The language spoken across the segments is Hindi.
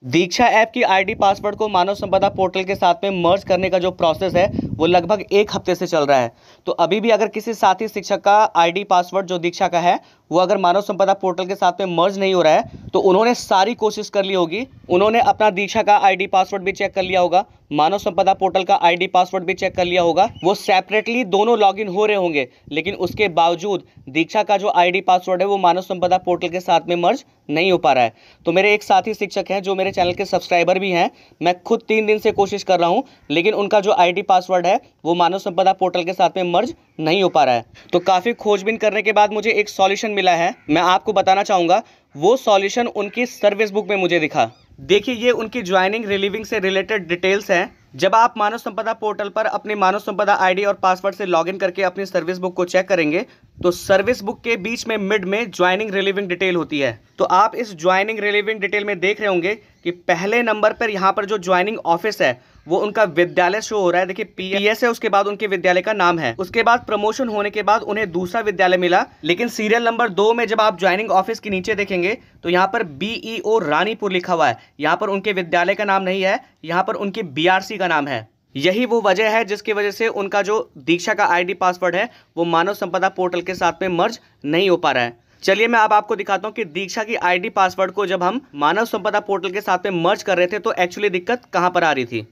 दीक्षा ऐप की आईडी पासवर्ड को मानव संपदा पोर्टल के साथ में मर्ज करने का जो प्रोसेस है वो लगभग 1 हफ्ते से चल रहा है। तो अभी भी अगर किसी साथी शिक्षक का आईडी पासवर्ड जो दीक्षा का है वो अगर मानव संपदा पोर्टल के साथ में मर्ज नहीं हो रहा है तो उन्होंने सारी कोशिश कर ली होगी। उन्होंने अपना दीक्षा का आईडी पासवर्ड भी चेक कर लिया होगा, मानव संपदा पोर्टल का आईडी पासवर्ड भी चेक कर लिया होगा, वो सेपरेटली दोनों लॉगिन हो रहे होंगे, लेकिन उसके बावजूद दीक्षा का जो आईडी पासवर्ड है वो मानव संपदा पोर्टल के साथ में मर्ज नहीं हो पा रहा है। तो मेरे एक साथी शिक्षक हैं जो मेरे चैनल के सब्सक्राइबर भी हैं, मैं खुद 3 दिन से कोशिश कर रहा हूं, लेकिन उनका जो आईडी पासवर्ड है वो मानव संपदा पोर्टल के साथ में मर्ज नहीं हो पा रहा है। तो काफ़ी खोजबीन करने के बाद मुझे एक सॉल्यूशन मिला है, मैं आपको बताना चाहूँगा। वो सॉल्यूशन उनकी सर्विस बुक में मुझे दिखा। देखिए, ये उनकी ज्वाइनिंग रिलीविंग से रिलेटेड डिटेल्स हैं। जब आप मानव संपदा पोर्टल पर अपने मानव संपदा आईडी और पासवर्ड से लॉगिन करके अपनी सर्विस बुक को चेक करेंगे तो सर्विस बुक के बीच में मिड में ज्वाइनिंग रिलीविंग डिटेल होती है। तो आप इस ज्वाइनिंग रिलीविंग डिटेल में देख रहे होंगे कि पहले नंबर पर यहाँ पर जो ज्वाइनिंग ऑफिस है वो उनका विद्यालय शो हो रहा है। देखिए, पीएस है, उसके बाद उनके विद्यालय का नाम है। उसके बाद प्रमोशन होने के बाद उन्हें दूसरा विद्यालय मिला, लेकिन सीरियल नंबर 2 में जब आप ज्वाइनिंग ऑफिस के नीचे देखेंगे तो यहाँ पर बीईओ रानीपुर लिखा हुआ है। यहाँ पर उनके विद्यालय का नाम नहीं है, यहाँ पर उनकी बीआरसी का नाम है। यही वो वजह है जिसकी वजह से उनका जो दीक्षा का आईडी पासवर्ड है वो मानव संपदा पोर्टल के साथ में मर्ज नहीं हो पा रहा है। चलिए मैं अब आपको दिखाता हूँ कि दीक्षा की आईडी पासवर्ड को जब हम मानव संपदा पोर्टल के साथ में मर्ज कर रहे थे तो एक्चुअली दिक्कत कहाँ पर आ रही थी।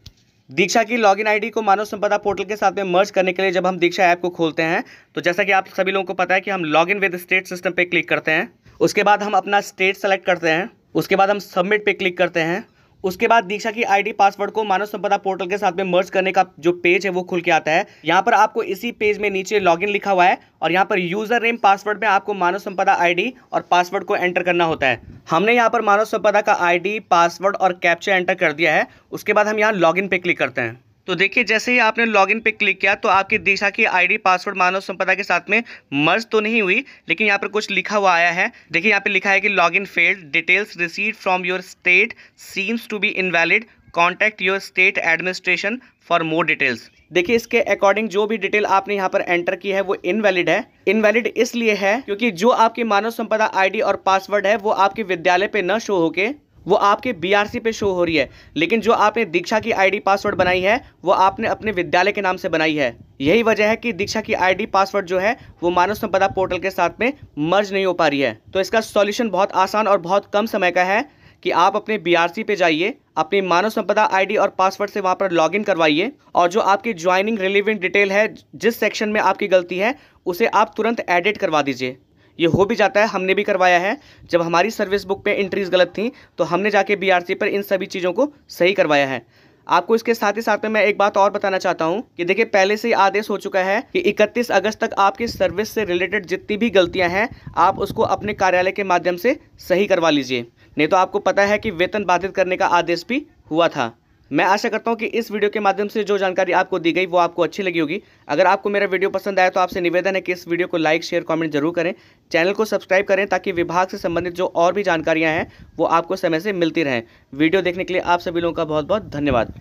दीक्षा की लॉगिन आईडी को मानव संपदा पोर्टल के साथ में मर्ज करने के लिए जब हम दीक्षा ऐप को खोलते हैं तो जैसा कि आप सभी लोगों को पता है कि हम लॉगिन विद स्टेट सिस्टम पे क्लिक करते हैं। उसके बाद हम अपना स्टेट सेलेक्ट करते हैं, उसके बाद हम सबमिट पे क्लिक करते हैं। उसके बाद दीक्षा की आईडी पासवर्ड को मानव संपदा पोर्टल के साथ में मर्ज करने का जो पेज है वो खुल के आता है। यहाँ पर आपको इसी पेज में नीचे लॉगिन लिखा हुआ है और यहाँ पर यूजर नेम पासवर्ड में आपको मानव संपदा आईडी और पासवर्ड को एंटर करना होता है। हमने यहाँ पर मानव संपदा का आईडी, पासवर्ड और कैप्चा एंटर कर दिया है। उसके बाद हम यहाँ लॉगिन पे क्लिक करते हैं। तो देखिए, जैसे ही आपने लॉगिन पे क्लिक किया तो आपकी दीक्षा की आईडी पासवर्ड मानव संपदा के साथ में मर्ज तो नहीं हुई, लेकिन यहाँ पर कुछ लिखा हुआ आया है। देखिए, यहाँ पे लिखा है कि login failed, details received from your state seems to be invalid, contact your state administration for more details. देखिए, इसके अकॉर्डिंग जो भी डिटेल आपने यहाँ पर एंटर की है वो इनवैलिड है। इनवैलिड इसलिए है क्योंकि जो आपकी मानव संपदा आईडी और पासवर्ड है वो आपके विद्यालय पे न शो होके वो आपके बीआरसी पे शो हो रही है, लेकिन जो आपने दीक्षा की आईडी पासवर्ड बनाई है वो आपने अपने विद्यालय के नाम से बनाई है। यही वजह है कि दीक्षा की आईडी पासवर्ड जो है वो मानव संपदा पोर्टल के साथ में मर्ज नहीं हो पा रही है। तो इसका सॉल्यूशन बहुत आसान और बहुत कम समय का है कि आप अपने बीआरसी पे जाइए, अपनी मानव संपदा आईडी और पासवर्ड से वहाँ पर लॉगिन करवाइए और जो आपकी ज्वाइनिंग रिलीविंग डिटेल है, जिस सेक्शन में आपकी गलती है उसे आप तुरंत एडिट करवा दीजिए। ये हो भी जाता है, हमने भी करवाया है। जब हमारी सर्विस बुक पे एंट्रीज गलत थी तो हमने जाके बीआरसी पर इन सभी चीज़ों को सही करवाया है। आपको इसके साथ ही साथ में मैं एक बात और बताना चाहता हूँ कि देखिए, पहले से ही आदेश हो चुका है कि 31 अगस्त तक आपकी सर्विस से रिलेटेड जितनी भी गलतियाँ हैं आप उसको अपने कार्यालय के माध्यम से सही करवा लीजिए, नहीं तो आपको पता है कि वेतन बाधित करने का आदेश भी हुआ था। मैं आशा करता हूं कि इस वीडियो के माध्यम से जो जानकारी आपको दी गई वो आपको अच्छी लगी होगी। अगर आपको मेरा वीडियो पसंद आया तो आपसे निवेदन है कि इस वीडियो को लाइक, शेयर, कमेंट जरूर करें। चैनल को सब्सक्राइब करें ताकि विभाग से संबंधित जो और भी जानकारियां हैं वो आपको समय से मिलती रहें। वीडियो देखने के लिए आप सभी लोगों का बहुत बहुत धन्यवाद।